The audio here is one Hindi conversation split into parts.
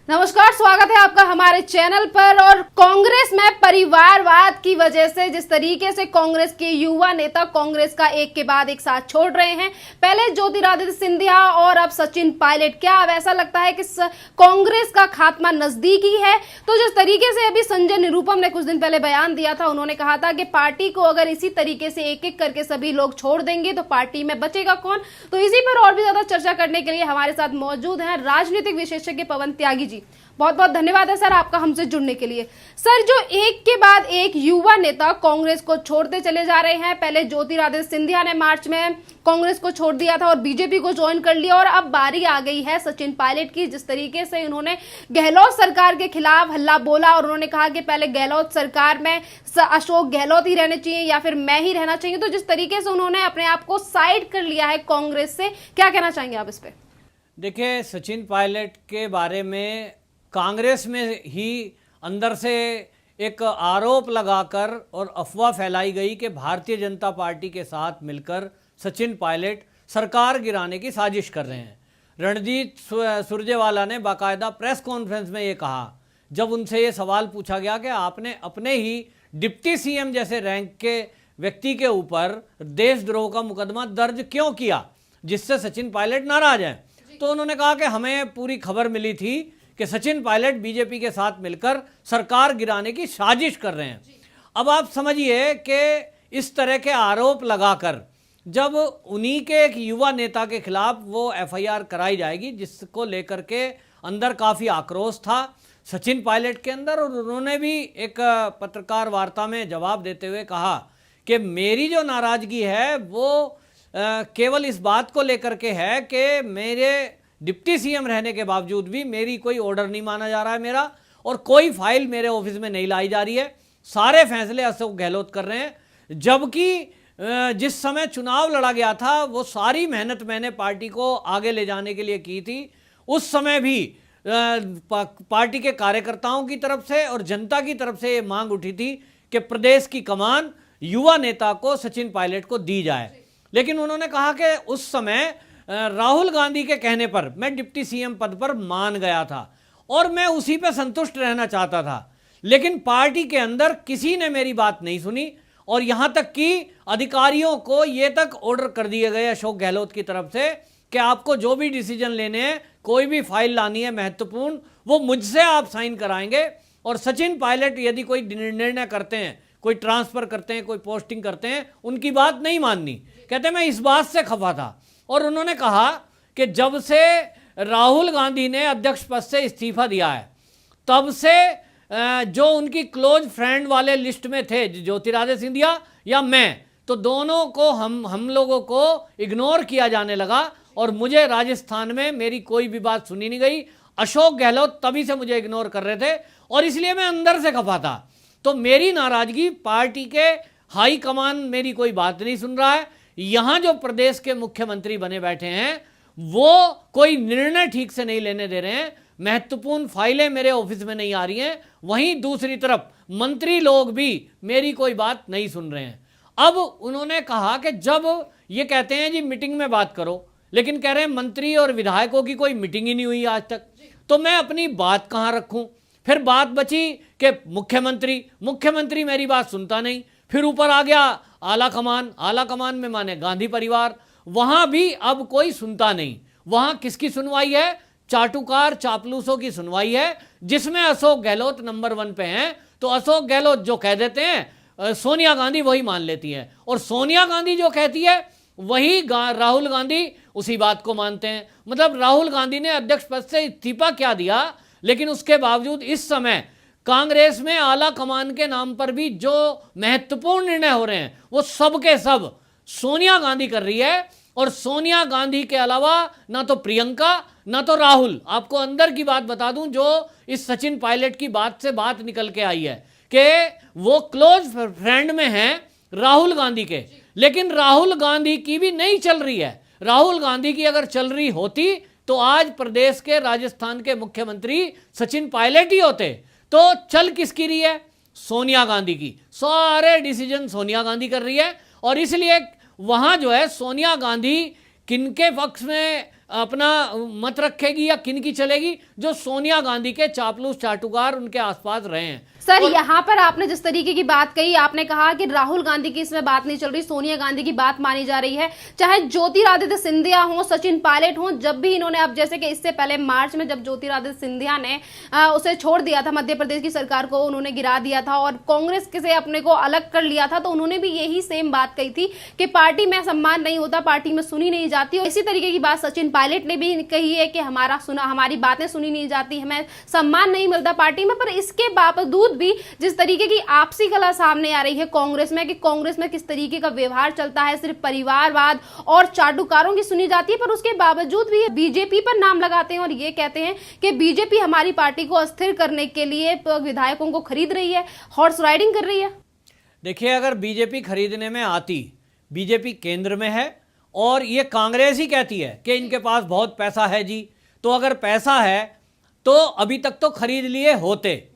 नमस्कार, स्वागत है आपका हमारे चैनल पर। और कांग्रेस में परिवारवाद की वजह से जिस तरीके से कांग्रेस के युवा नेता कांग्रेस का एक के बाद एक साथ छोड़ रहे हैं, पहले ज्योतिरादित्य सिंधिया और अब सचिन पायलट, क्या अब ऐसा लगता है कि कांग्रेस का खात्मा नजदीकी है? तो जिस तरीके से अभी संजय निरुपम ने कुछ दिन पहले बयान दिया था, उन्होंने कहा था कि पार्टी को अगर इसी तरीके से एक एक करके सभी लोग छोड़ देंगे तो पार्टी में बचेगा कौन। तो इसी पर और भी ज्यादा चर्चा करने के लिए हमारे साथ मौजूद हैं राजनीतिक विशेषज्ञ पवन त्यागी जी। बहुत बहुत धन्यवाद है सर आपका हमसे जुड़ने के लिए। सर, जो एक के बाद एक युवा नेता कांग्रेस को छोड़ते चले जा रहे हैं, पहले ज्योतिरादित्य सिंधिया ने मार्च में कांग्रेस को छोड़ दिया था और बीजेपी को ज्वाइन कर लिया, और अब बारी आ गई है सचिन पायलट की। जिस तरीके से उन्होंने गहलोत सरकार के खिलाफ हल्ला बोला और उन्होंने कहा कि पहले गहलोत सरकार में अशोक गहलोत ही रहने चाहिए या फिर मैं ही रहना चाहिए, तो जिस तरीके से उन्होंने अपने आप को साइड कर लिया है कांग्रेस से, क्या कहना चाहेंगे आप इस पे? देखिए, सचिन पायलट के बारे में कांग्रेस में ही अंदर से एक आरोप लगाकर और अफवाह फैलाई गई कि भारतीय जनता पार्टी के साथ मिलकर सचिन पायलट सरकार गिराने की साजिश कर रहे हैं। रणजीत सुरजेवाला ने बाकायदा प्रेस कॉन्फ्रेंस में ये कहा, जब उनसे ये सवाल पूछा गया कि आपने अपने ही डिप्टी सीएम जैसे रैंक के व्यक्ति के ऊपर देशद्रोह का मुकदमा दर्ज क्यों किया जिससे सचिन पायलट नाराज हैं, तो उन्होंने कहा कि हमें पूरी खबर मिली थी कि सचिन पायलट बीजेपी के साथ मिलकर सरकार गिराने की साजिश कर रहे हैं। अब आप समझिए कि इस तरह के आरोप लगाकर जब उन्हीं के एक युवा नेता के खिलाफ वो एफआईआर कराई जाएगी, जिसको लेकर के अंदर काफ़ी आक्रोश था सचिन पायलट के अंदर, और उन्होंने भी एक पत्रकार वार्ता में जवाब देते हुए कहा कि मेरी जो नाराज़गी है वो केवल इस बात को लेकर के है कि मेरे डिप्टी सीएम रहने के बावजूद भी मेरी कोई ऑर्डर नहीं माना जा रहा है मेरा, और कोई फाइल मेरे ऑफिस में नहीं लाई जा रही है, सारे फैसले अशोक गहलोत कर रहे हैं। जबकि जिस समय चुनाव लड़ा गया था वो सारी मेहनत मैंने पार्टी को आगे ले जाने के लिए की थी। उस समय भी पार्टी के कार्यकर्ताओं की तरफ से और जनता की तरफ से ये मांग उठी थी कि प्रदेश की कमान युवा नेता को सचिन पायलट को दी जाए। लेकिन उन्होंने कहा कि उस समय राहुल गांधी के कहने पर मैं डिप्टी सीएम पद पर मान गया था और मैं उसी पर संतुष्ट रहना चाहता था, लेकिन पार्टी के अंदर किसी ने मेरी बात नहीं सुनी, और यहां तक कि अधिकारियों को ये तक ऑर्डर कर दिए गए अशोक गहलोत की तरफ से कि आपको जो भी डिसीजन लेने हैं, कोई भी फाइल लानी है महत्वपूर्ण, वो मुझसे आप साइन कराएंगे। और सचिन पायलट यदि कोई निर्णय करते हैं, कोई ट्रांसफर करते हैं, कोई पोस्टिंग करते हैं, उनकी बात नहीं माननी। कहते मैं इस बात से खफा था। और उन्होंने कहा कि जब से राहुल गांधी ने अध्यक्ष पद से इस्तीफा दिया है, तब से जो उनकी क्लोज फ्रेंड वाले लिस्ट में थे ज्योतिरादित्य सिंधिया या मैं, तो दोनों को हम लोगों को इग्नोर किया जाने लगा, और मुझे राजस्थान में मेरी कोई भी बात सुनी नहीं गई। अशोक गहलोत तभी से मुझे इग्नोर कर रहे थे और इसलिए मैं अंदर से खफा था। तो मेरी नाराजगी, पार्टी के हाई कमान मेरी कोई बात नहीं सुन रहा है, यहां जो प्रदेश के मुख्यमंत्री बने बैठे हैं वो कोई निर्णय ठीक से नहीं लेने दे रहे हैं, महत्वपूर्ण फाइलें मेरे ऑफिस में नहीं आ रही हैं, वहीं दूसरी तरफ मंत्री लोग भी मेरी कोई बात नहीं सुन रहे हैं। अब उन्होंने कहा कि जब ये कहते हैं जी मीटिंग में बात करो, लेकिन कह रहे हैं मंत्री और विधायकों की कोई मीटिंग ही नहीं हुई आज तक, तो मैं अपनी बात कहां रखूं? फिर बात बची कि मुख्यमंत्री मेरी बात सुनता नहीं। फिर ऊपर आ गया आला कमान में माने गांधी परिवार, वहां भी अब कोई सुनता नहीं। वहां किसकी सुनवाई है? चाटुकार चापलूसों की सुनवाई है, जिसमें अशोक गहलोत नंबर 1 पे हैं। तो अशोक गहलोत जो कह देते हैं सोनिया गांधी वही मान लेती है, और सोनिया गांधी जो कहती है वही राहुल गांधी उसी बात को मानते हैं। मतलब राहुल गांधी ने अध्यक्ष पद से इस्तीफा क्या दिया, लेकिन उसके बावजूद इस समय कांग्रेस में आला कमान के नाम पर भी जो महत्वपूर्ण निर्णय हो रहे हैं वो सब के सब सोनिया गांधी कर रही है। और सोनिया गांधी के अलावा ना तो प्रियंका ना तो राहुल, आपको अंदर की बात बता दूं जो इस सचिन पायलट की बात से बात निकल के आई है कि वो क्लोज फ्रेंड में हैं राहुल गांधी के, लेकिन राहुल गांधी की भी नहीं चल रही है। राहुल गांधी की अगर चल रही होती तो आज प्रदेश के राजस्थान के मुख्यमंत्री सचिन पायलट ही होते। तो चल किसकी रही है? सोनिया गांधी की। सारे डिसीजन सोनिया गांधी कर रही है, और इसलिए वहां जो है सोनिया गांधी किनके पक्ष में अपना मत रखेगी या किन की चलेगी? जो सोनिया गांधी के चापलूस चाटुकार उनके आसपास रहे हैं। सर यहाँ पर आपने जिस तरीके की बात कही, आपने कहा कि राहुल गांधी की इसमें बात नहीं चल रही, सोनिया गांधी की बात मानी जा रही है। चाहे ज्योतिरादित्य सिंधिया हो, सचिन पायलट हो, जब भी इन्होंने, अब जैसे कि इससे पहले मार्च में जब ज्योतिरादित्य सिंधिया ने उसे छोड़ दिया था, मध्य प्रदेश की सरकार को उन्होंने गिरा दिया था और कांग्रेस से अपने को अलग कर लिया था, तो उन्होंने भी यही सेम बात कही थी कि पार्टी में सम्मान नहीं होता, पार्टी में सुनी नहीं जाती। और इसी तरीके की बात सचिन पायलट ने भी कही है कि हमारी बातें सुनी नहीं जाती, हमें सम्मान नहीं मिलता पार्टी में। पर इसके बावजूद भी जिस तरीके की आपसी कला सामने आ रही है कांग्रेस में, कि कांग्रेस में किस तरीके का व्यवहार चलता है, सिर्फ परिवारवाद और चाटुकारों की सुनी जाती है, पर उसके बावजूद भी बीजेपी पर नाम लगाते हैं और ये कहते हैं कि बीजेपी हमारी पार्टी को अस्थिर करने के लिए विधायकों को खरीद रही है, हॉर्स राइडिंग कर रही है। देखिए, अगर बीजेपी खरीदने में आती, बीजेपी केंद्र में है और ये कांग्रेस ही कहती है कि इनके पास बहुत पैसा है जी, तो अगर पैसा है तो अभी तक तो खरीद लिए होते,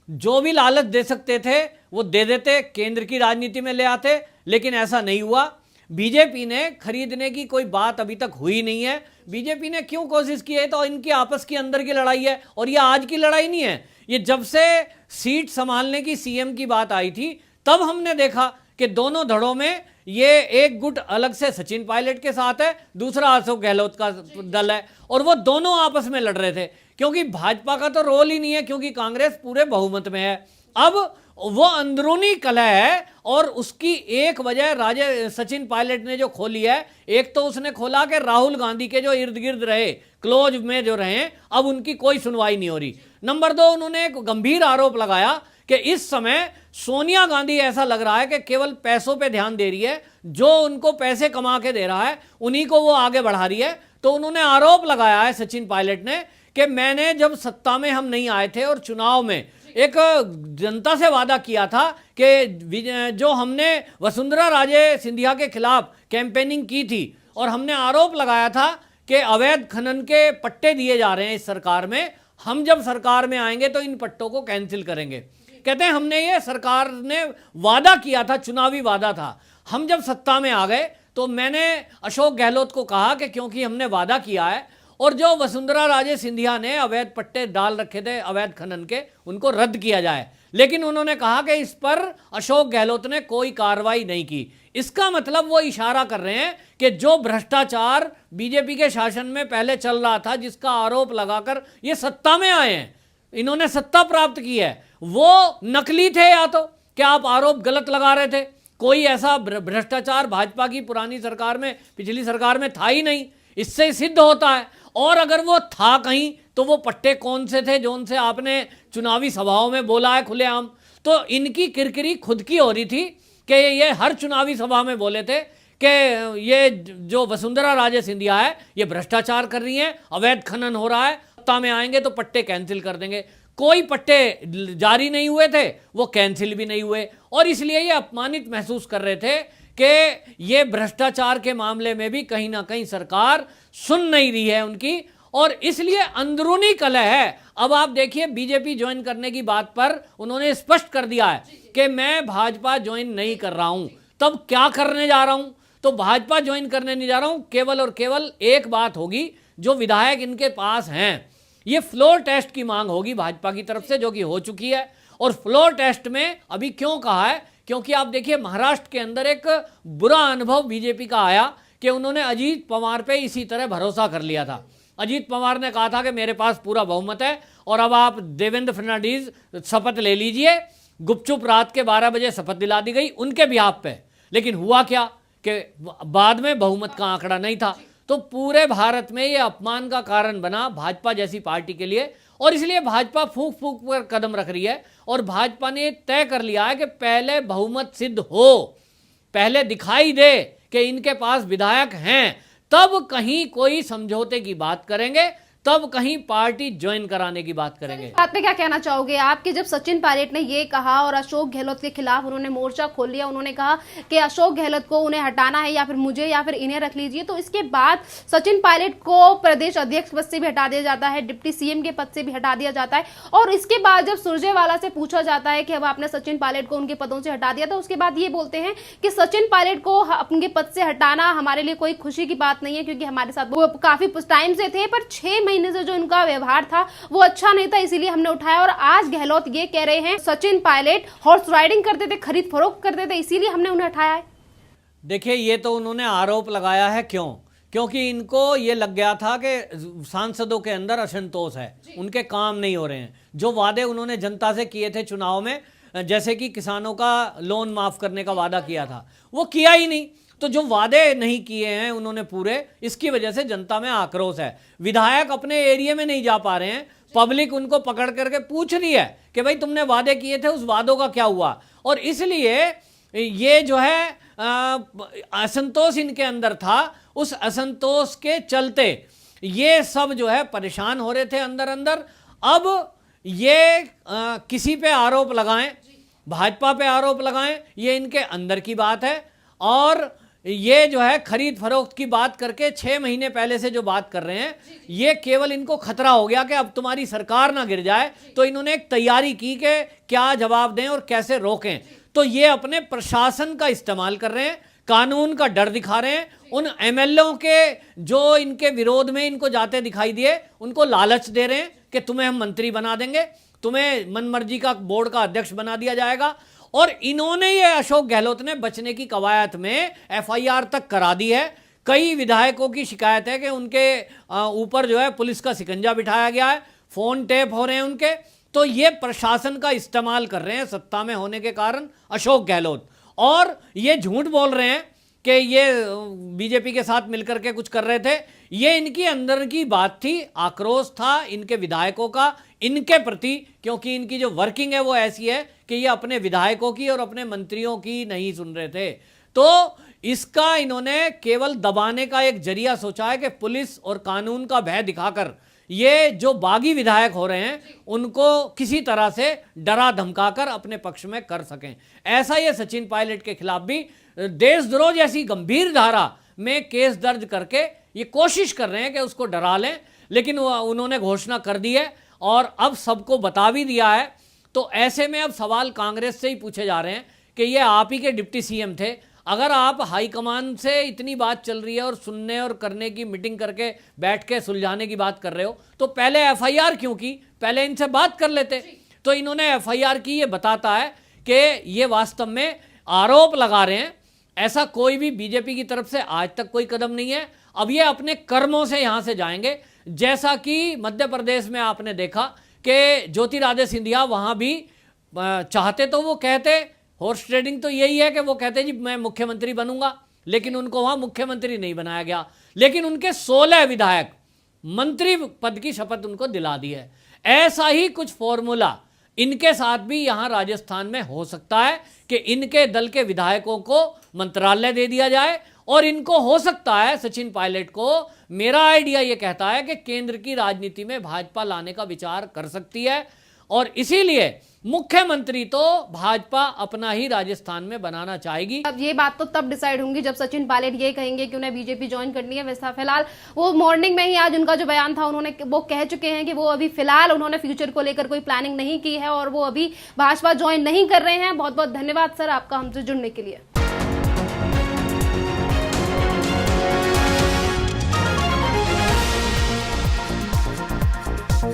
जो भी लालच दे सकते थे वो दे देते, केंद्र की राजनीति में ले आते, लेकिन ऐसा नहीं हुआ। बीजेपी ने खरीदने की कोई बात अभी तक हुई नहीं है। बीजेपी ने क्यों कोशिश की है? तो इनकी आपस की अंदर की लड़ाई है, और ये आज की लड़ाई नहीं है। ये जब से सीट संभालने की, सीएम की बात आई थी, तब हमने देखा कि दोनों धड़ों में ये एक गुट अलग से सचिन पायलट के साथ है, दूसरा अशोक गहलोत का दल है, और वो दोनों आपस में लड़ रहे थे, क्योंकि भाजपा का तो रोल ही नहीं है, क्योंकि कांग्रेस पूरे बहुमत में है। अब वो अंदरूनी कलह है, और उसकी एक वजह सचिन पायलट ने जो खोली है, एक तो उसने खोला कि राहुल गांधी के जो इर्द गिर्द रहे, क्लोज में जो रहे, अब उनकी कोई सुनवाई नहीं हो रही। नंबर 2, उन्होंने एक गंभीर आरोप लगाया कि इस समय सोनिया गांधी ऐसा लग रहा है कि केवल पैसों पे ध्यान दे रही है, जो उनको पैसे कमा के दे रहा है उन्हीं को वो आगे बढ़ा रही है। तो उन्होंने आरोप लगाया है सचिन पायलट ने कि मैंने जब सत्ता में हम नहीं आए थे और चुनाव में एक जनता से वादा किया था कि जो हमने वसुंधरा राजे सिंधिया के खिलाफ कैंपेनिंग की थी, और हमने आरोप लगाया था कि अवैध खनन के पट्टे दिए जा रहे हैं इस सरकार में, हम जब सरकार में आएंगे तो इन पट्टों को कैंसिल करेंगे। कहते हैं हमने ये, सरकार ने वादा किया था, चुनावी वादा था, हम जब सत्ता में आ गए तो मैंने अशोक गहलोत को कहा कि क्योंकि हमने वादा किया है, और जो वसुंधरा राजे सिंधिया ने अवैध पट्टे डाल रखे थे अवैध खनन के, उनको रद्द किया जाए। लेकिन उन्होंने कहा कि इस पर अशोक गहलोत ने कोई कार्रवाई नहीं की। इसका मतलब वो इशारा कर रहे हैं कि जो भ्रष्टाचार बीजेपी के शासन में पहले चल रहा था, जिसका आरोप लगाकर ये सत्ता में आए हैं, इन्होंने सत्ता प्राप्त की है, वो नकली थे, या तो क्या आप आरोप गलत लगा रहे थे? कोई ऐसा भ्रष्टाचार भाजपा की पुरानी सरकार में, पिछली सरकार में था ही नहीं। इससे सिद्ध होता है, और अगर वो था कहीं तो वो पट्टे कौन से थे जो उनसे आपने चुनावी सभाओं में बोला है खुलेआम? तो इनकी किरकिरी खुद की हो रही थी कि ये हर चुनावी सभा में बोले थे कि ये जो वसुंधरा राजे सिंधिया है ये भ्रष्टाचार कर रही हैं, अवैध खनन हो रहा है, सत्ता में आएंगे तो पट्टे कैंसिल कर देंगे। कोई पट्टे जारी नहीं हुए थे, वो कैंसिल भी नहीं हुए, और इसलिए ये अपमानित महसूस कर रहे थे कि ये भ्रष्टाचार के मामले में भी कहीं ना कहीं सरकार सुन नहीं रही है उनकी, और इसलिए अंदरूनी कलह है। अब आप देखिए, बीजेपी ज्वाइन करने की बात पर उन्होंने स्पष्ट कर दिया है कि मैं भाजपा ज्वाइन नहीं कर रहा हूं। तब क्या करने जा रहा हूं? तो भाजपा ज्वाइन करने नहीं जा रहा हूं, केवल और केवल एक बात होगी, जो विधायक इनके पास हैं, ये फ्लोर टेस्ट की मांग होगी भाजपा की तरफ से, जो कि हो चुकी है। और फ्लोर टेस्ट में अभी क्यों कहा है? क्योंकि आप देखिए, महाराष्ट्र के अंदर एक बुरा अनुभव बीजेपी का आया कि उन्होंने अजीत पवार पे इसी तरह भरोसा कर लिया था। अजीत पवार ने कहा था कि मेरे पास पूरा बहुमत है और अब आप देवेंद्र फडणवीस शपथ ले लीजिए। गुपचुप रात के 12 बजे शपथ दिला दी गई उनके बिहाफ पे, लेकिन हुआ क्या कि बाद में बहुमत का आंकड़ा नहीं था। तो पूरे भारत में ये अपमान का कारण बना भाजपा जैसी पार्टी के लिए, और इसलिए भाजपा फूंक फूंक पर कदम रख रही है। और भाजपा ने तय कर लिया है कि पहले बहुमत सिद्ध हो, पहले दिखाई दे कि इनके पास विधायक हैं, तब कहीं कोई समझौते की बात करेंगे, तब कहीं पार्टी ज्वाइन कराने की बात करेंगे। इस बात पे क्या कहना चाहोगे आप कि जब सचिन पायलट ने ये कहा और अशोक गहलोत के खिलाफ उन्होंने मोर्चा खोल लिया, उन्होंने कहा कि अशोक गहलोत को उन्हें हटाना है या फिर मुझे या फिर इन्हें रख लीजिए, तो इसके बाद सचिन पायलट को प्रदेश अध्यक्ष पद से भी हटा दिया जाता है, डिप्टी सीएम के पद से भी हटा दिया जाता है, और इसके बाद जब सुरजेवाला से पूछा जाता है कि अब आपने सचिन पायलट को उनके पदों से हटा दिया, तो उसके बाद ये बोलते हैं कि सचिन पायलट को उनके पद से हटाना हमारे लिए कोई खुशी की बात नहीं है, क्योंकि हमारे साथ वो काफी टाइम से थे, पर 6 महीने से जो उनका व्यवहार था वो अच्छा नहीं था, इसीलिए हमने उठाया। और आज गहलोत ये कह रहे हैं सचिन पायलट हॉर्स राइडिंग करते थे, खरीद फरोख्त करते थे, इसीलिए हमने उन्हें उठाया है। देखिए, ये तो उन्होंने आरोप लगाया है। क्योंकि इनको ये लग गया था कि सांसदों के अंदर असंतोष है, उनके काम नहीं हो रहे हैं। जो वादे उन्होंने जनता से किए थे चुनाव में, जैसे कि किसानों का लोन माफ करने का वादा किया था, वो किया ही नहीं। तो जो वादे नहीं किए हैं उन्होंने पूरे, इसकी वजह से जनता में आक्रोश है। विधायक अपने एरिया में नहीं जा पा रहे हैं, पब्लिक उनको पकड़ करके पूछ रही है कि भाई तुमने वादे किए थे, उस वादों का क्या हुआ। और इसलिए ये जो है असंतोष इनके अंदर था, उस असंतोष के चलते ये सब जो है परेशान हो रहे थे अंदर अंदर। अब ये किसी पे आरोप लगाएं, भाजपा पे आरोप लगाएं, ये इनके अंदर की बात है। और ये जो है खरीद फरोख्त की बात करके 6 महीने पहले से जो बात कर रहे हैं, ये केवल इनको खतरा हो गया कि अब तुम्हारी सरकार ना गिर जाए, तो इन्होंने एक तैयारी की कि क्या जवाब दें और कैसे रोकें। तो ये अपने प्रशासन का इस्तेमाल कर रहे हैं, कानून का डर दिखा रहे हैं। उन एमएलओ के जो इनके विरोध में इनको जाते दिखाई दिए, उनको लालच दे रहे हैं कि तुम्हें हम मंत्री बना देंगे, तुम्हें मनमर्जी का बोर्ड का अध्यक्ष बना दिया जाएगा। और इन्होंने ये अशोक गहलोत ने बचने की कवायद में एफआईआर तक करा दी है। कई विधायकों की शिकायत है कि उनके ऊपर जो है पुलिस का शिकंजा बिठाया गया है, फोन टेप हो रहे हैं उनके। तो ये प्रशासन का इस्तेमाल कर रहे हैं सत्ता में होने के कारण अशोक गहलोत, और ये झूठ बोल रहे हैं कि ये बीजेपी के साथ मिलकर के कुछ कर रहे थे। ये इनकी अंदर की बात थी, आक्रोश था इनके विधायकों का इनके प्रति, क्योंकि इनकी जो वर्किंग है वो ऐसी है कि ये अपने विधायकों की और अपने मंत्रियों की नहीं सुन रहे थे। तो इसका इन्होंने केवल दबाने का एक जरिया सोचा है कि पुलिस और कानून का भय दिखाकर ये जो बागी विधायक हो रहे हैं उनको किसी तरह से डरा धमकाकर अपने पक्ष में कर सकें। ऐसा ये सचिन पायलट के खिलाफ भी देशद्रोह जैसी गंभीर धारा में केस दर्ज करके ये कोशिश कर रहे हैं कि उसको डरा लें, लेकिन उन्होंने घोषणा कर दी है और अब सबको बता भी दिया है। तो ऐसे में अब सवाल कांग्रेस से ही पूछे जा रहे हैं कि ये आप ही के डिप्टी सीएम थे, अगर आप हाईकमान से इतनी बात चल रही है और सुनने और करने की मीटिंग करके बैठ के सुलझाने की बात कर रहे हो, तो पहले एफआईआर क्यों की, पहले इनसे बात कर लेते। तो इन्होंने एफआईआर की, ये बताता है कि ये वास्तव में आरोप लगा रहे हैं। ऐसा कोई भी बीजेपी की तरफ से आज तक कोई कदम नहीं है। अब ये अपने कर्मों से यहां से जाएंगे, जैसा कि मध्य प्रदेश में आपने देखा कि ज्योतिरादित्य सिंधिया वहां भी चाहते तो वो कहते, हॉर्स ट्रेडिंग तो यही है कि वो कहते जी मैं मुख्यमंत्री बनूंगा, लेकिन उनको वहां मुख्यमंत्री नहीं बनाया गया। लेकिन उनके 16 विधायक मंत्री पद की शपथ उनको दिला दी है। ऐसा ही कुछ फॉर्मूला इनके साथ भी यहां राजस्थान में हो सकता है कि इनके दल के विधायकों को मंत्रालय दे दिया जाए, और इनको हो सकता है सचिन पायलट को, मेरा आइडिया ये कहता है कि केंद्र की राजनीति में भाजपा लाने का विचार कर सकती है। और इसीलिए मुख्यमंत्री तो भाजपा अपना ही राजस्थान में बनाना चाहेगी। अब ये बात तो तब डिसाइड होंगी जब सचिन पायलट ये कहेंगे कि उन्हें बीजेपी ज्वाइन करनी है। वैसा फिलहाल वो मॉर्निंग में ही आज उनका जो बयान था उन्होंने वो कह चुके हैं कि वो अभी फिलहाल उन्होंने फ्यूचर को लेकर कोई प्लानिंग नहीं की है और वो अभी भाजपा ज्वाइन नहीं कर रहे हैं। बहुत बहुत धन्यवाद सर आपका हमसे जुड़ने के लिए।